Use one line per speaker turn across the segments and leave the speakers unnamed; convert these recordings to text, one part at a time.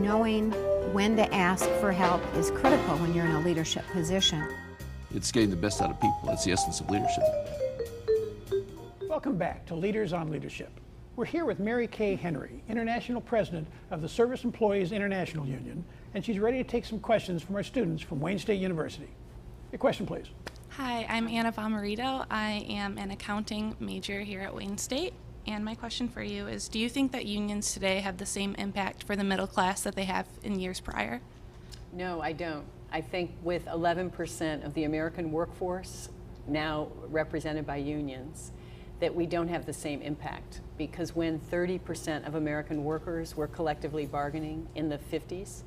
knowing when to ask for help is critical when you're in a leadership position.
It's getting the best out of people. That's the essence of leadership.
Welcome back to Leaders on Leadership. We're here with Mary Kay Henry, International President of the Service Employees International Union, and she's ready to take some questions from our students from Wayne State University. Your question, please.
Hi, I'm Anna Vomarito. I am an accounting major here at Wayne State. And my question for you is, do you think that unions today have the same impact for the middle class that they have in years prior?
No, I don't. I think with 11% of the American workforce now represented by unions, that we don't have the same impact. Because when 30% of American workers were collectively bargaining in the 50s,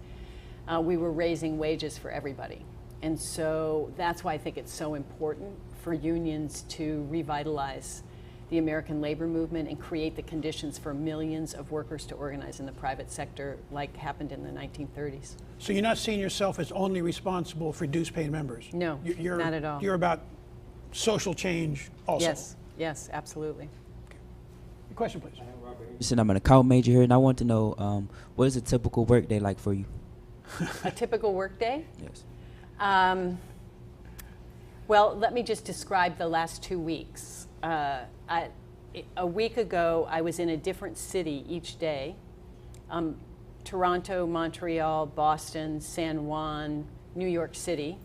we were raising wages for everybody. And so that's why I think it's so important for unions to revitalize the American labor movement and create the conditions for millions of workers to organize in the private sector like happened in the 1930s.
So you're not seeing yourself as only responsible for dues-paying members?
No, not at all.
You're about social change also?
Yes, yes, absolutely.
Okay. Your question, please.
I'm an account major here, and I want to know what is a typical work day like for you?
A typical work day?
Yes.
Well, let me just describe the last 2 weeks. A week ago, I was in a different city each day. Toronto, Montreal, Boston, San Juan, New York City,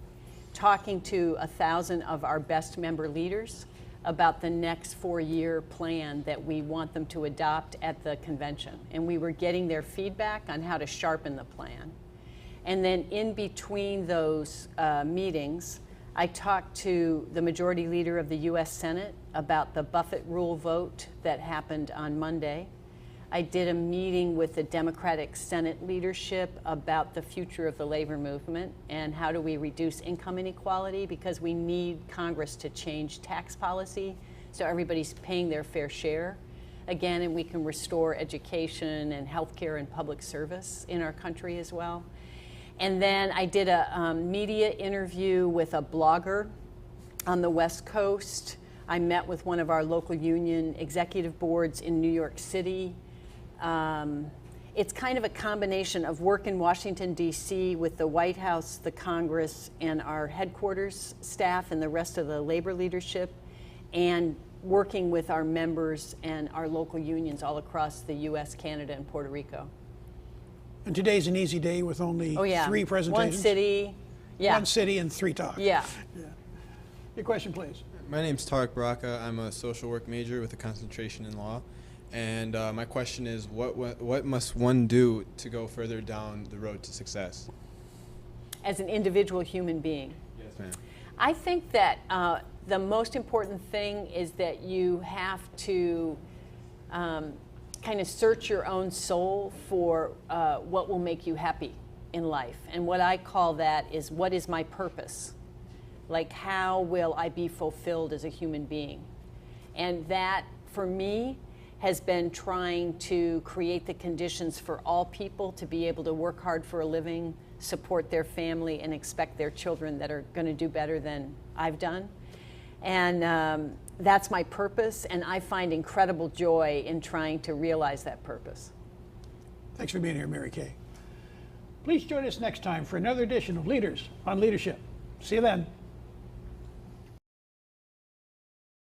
talking to 1,000 of our best member leaders about the next 4-year plan that we want them to adopt at the convention. And we were getting their feedback on how to sharpen the plan. And then in between those meetings, I talked to the majority leader of the U.S. Senate about the Buffett rule vote that happened on Monday. I did a meeting with the Democratic Senate leadership about the future of the labor movement and how do we reduce income inequality, because we need Congress to change tax policy so everybody's paying their fair share again, and we can restore education and healthcare and public service in our country as well. And then I did a media interview with a blogger on the West Coast. I met with one of our local union executive boards in New York City. It's kind of a combination of work in Washington, D.C. with the White House, the Congress, and our headquarters staff and the rest of the labor leadership, and working with our members and our local unions all across the U.S., Canada, and Puerto Rico.
And today's an easy day with only 3 presentations?
One city. Yeah.
1 city and 3 talks.
Yeah.
Your question, please.
My name's Tarek Baraka. I'm a social work major with a concentration in law. And my question is, what must one do to go further down the road to success?
As an individual human being?
Yes, ma'am.
I think that the most important thing is that you have to kind of search your own soul for what will make you happy in life. And what I call that is, what is my purpose? Like, how will I be fulfilled as a human being? And that, for me, has been trying to create the conditions for all people to be able to work hard for a living, support their family, and expect their children that are going to do better than I've done. And that's my purpose, and I find incredible joy in trying to realize that purpose.
Thanks for being here, Mary Kay. Please join us next time for another edition of Leaders on Leadership. See you then.